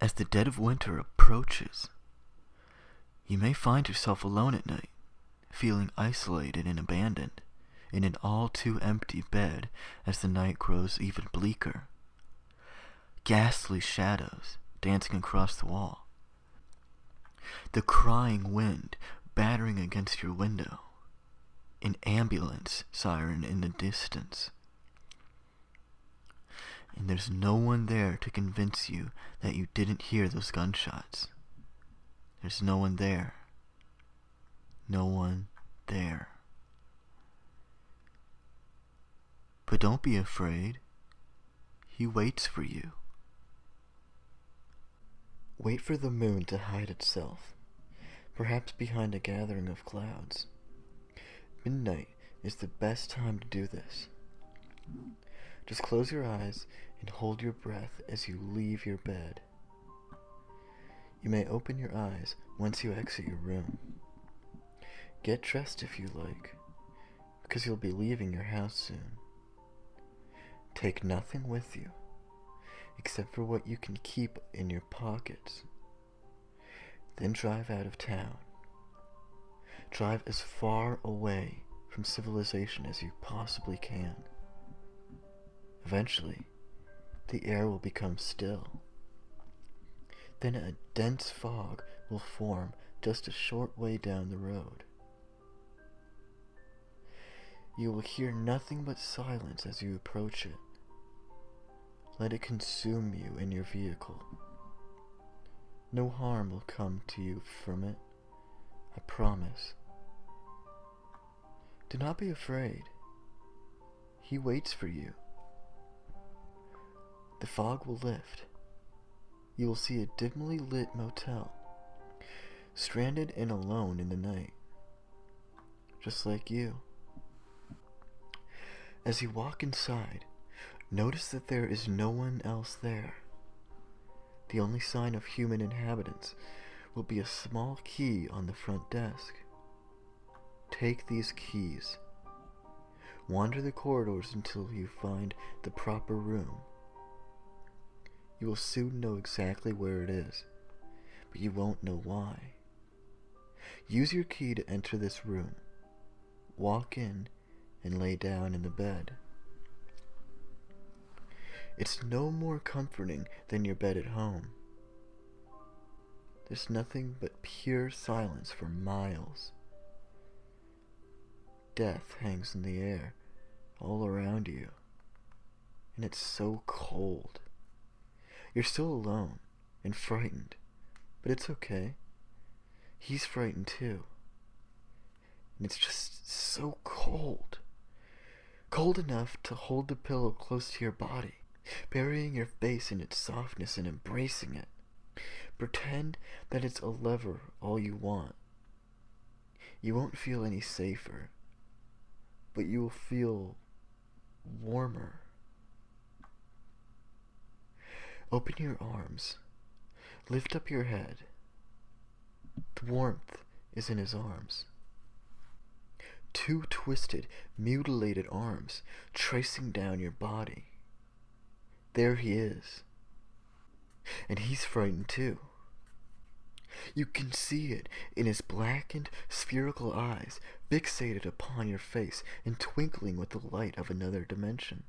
As the dead of winter approaches, you may find yourself alone at night, feeling isolated and abandoned in an all too empty bed as the night grows even bleaker. Ghastly shadows dancing across the wall. The crying wind battering against your window. An ambulance siren in the distance. And there's no one there to convince you that you didn't hear those gunshots. There's no one there. No one there. But don't be afraid. He waits for you. Wait for the moon to hide itself, perhaps behind a gathering of clouds. Midnight is the best time to do this. Just close your eyes and hold your breath as you leave your bed. You may open your eyes once you exit your room. Get dressed if you like, because you'll be leaving your house soon. Take nothing with you, except for what you can keep in your pockets. Then drive out of town. Drive as far away from civilization as you possibly can. Eventually, the air will become still. Then a dense fog will form just a short way down the road. You will hear nothing but silence as you approach it. Let it consume you in your vehicle. No harm will come to you from it, I promise. Do not be afraid. He waits for you. The fog will lift. You will see a dimly lit motel, stranded and alone in the night, just like you. As you walk inside, notice that there is no one else there. The only sign of human inhabitants will be a small key on the front desk. Take these keys. Wander the corridors until you find the proper room. You will soon know exactly where it is, but you won't know why. Use your key to enter this room. Walk in and lay down in the bed. It's no more comforting than your bed at home. There's nothing but pure silence for miles. Death hangs in the air all around you, and it's so cold. You're still alone and frightened, but it's okay. He's frightened too. And it's just so cold. Cold enough to hold the pillow close to your body, burying your face in its softness and embracing it. Pretend that it's a lever all you want. You won't feel any safer, but you will feel warmer. Open your arms. Lift up your head. The warmth is in his arms. Two twisted, mutilated arms tracing down your body. There he is. And he's frightened too. You can see it in his blackened, spherical eyes, fixated upon your face and twinkling with the light of another dimension.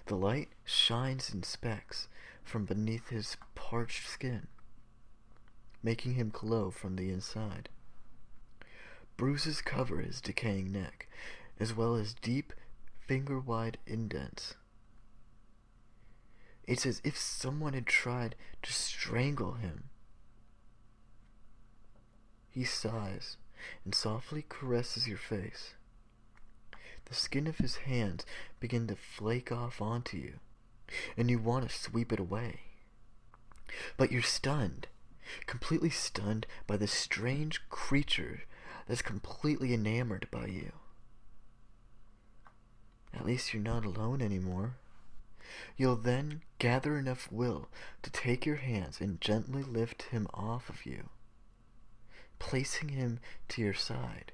The light shines in specks from beneath his parched skin, making him glow from the inside. Bruises cover his decaying neck, as well as deep, finger-wide indents. It's as if someone had tried to strangle him. He sighs and softly caresses your face. The skin of his hands begin to flake off onto you, and you want to sweep it away. But you're stunned, completely stunned by this strange creature that's completely enamored by you. At least you're not alone anymore. You'll then gather enough will to take your hands and gently lift him off of you, placing him to your side.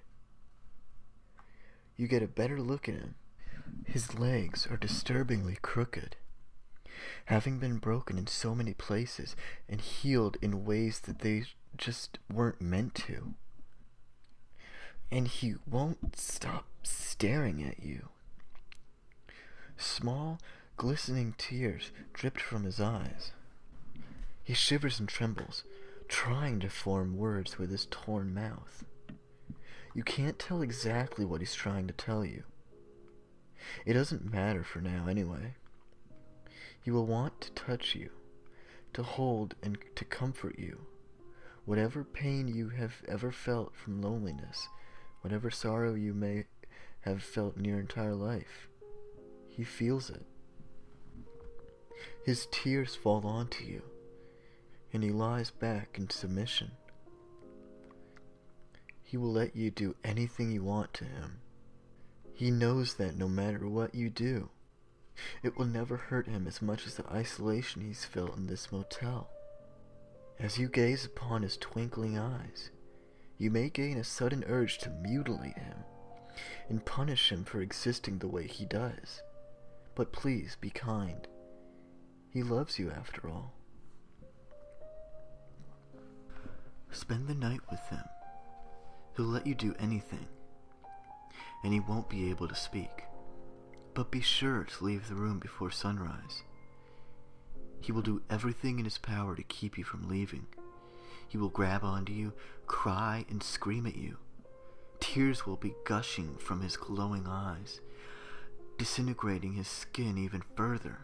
You get a better look at him. His legs are disturbingly crooked. having been broken in so many places and healed in ways that they just weren't meant to. And he won't stop staring at you. Small, glistening tears dripped from his eyes. He shivers and trembles, trying to form words with his torn mouth. You can't tell exactly what he's trying to tell you. It doesn't matter for now anyway. He will want to touch you, to hold and to comfort you. Whatever pain you have ever felt from loneliness, whatever sorrow you may have felt in your entire life, he feels it. His tears fall onto you, and he lies back in submission. He will let you do anything you want to him. He knows that no matter what you do, it will never hurt him as much as the isolation he's felt in this motel. As you gaze upon his twinkling eyes, you may gain a sudden urge to mutilate him and punish him for existing the way he does. But please be kind. He loves you after all. Spend the night with him. He'll let you do anything, and he won't be able to speak. But be sure to leave the room before sunrise. He will do everything in his power to keep you from leaving. He will grab onto you, cry and scream at you. Tears will be gushing from his glowing eyes, disintegrating his skin even further.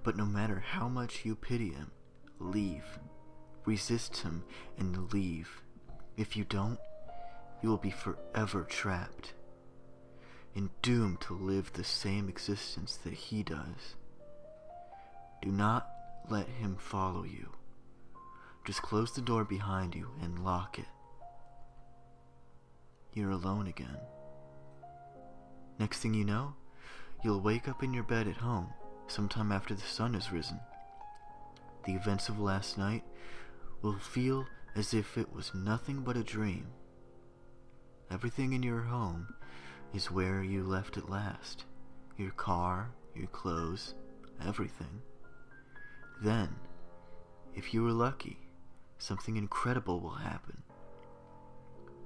But no matter how much you pity him, leave. Resist him and leave. If you don't, you will be forever trapped and doomed to live the same existence that he does. Do not let him follow you. Just close the door behind you and lock it. You're alone again. Next thing you know, you'll wake up in your bed at home sometime after the sun has risen. The events of last night will feel as if it was nothing but a dream. Everything in your home is where you left it last. Your car, your clothes, everything. Then, if you were lucky, something incredible will happen.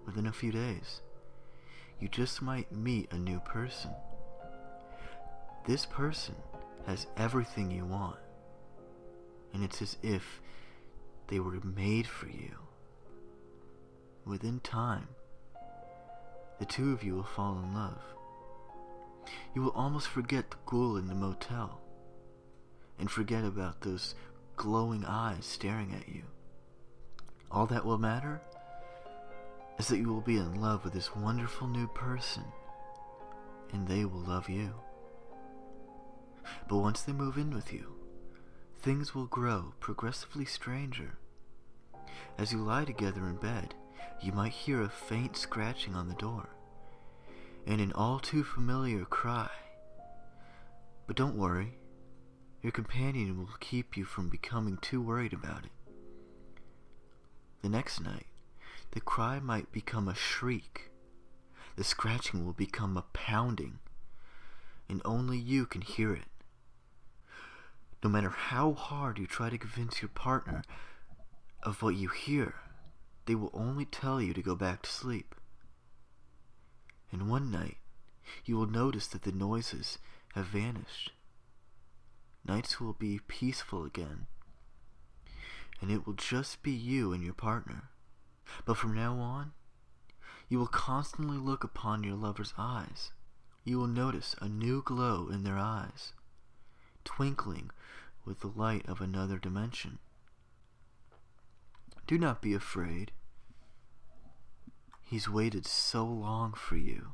Within a few days, you just might meet a new person. This person has everything you want, and it's as if they were made for you. Within time, the two of you will fall in love. You will almost forget the ghoul in the motel, and forget about those glowing eyes staring at you. All that will matter is that you will be in love with this wonderful new person, and they will love you. But once they move in with you, things will grow progressively stranger. As you lie together in bed, you might hear a faint scratching on the door, and an all too familiar cry. But don't worry, your companion will keep you from becoming too worried about it. The next night, the cry might become a shriek. The scratching will become a pounding, and only you can hear it. No matter how hard you try to convince your partner of what you hear, they will only tell you to go back to sleep. And one night, you will notice that the noises have vanished. Nights will be peaceful again, and it will just be you and your partner. But from now on, you will constantly look upon your lover's eyes. You will notice a new glow in their eyes, twinkling with the light of another dimension. Do not be afraid. He's waited so long for you.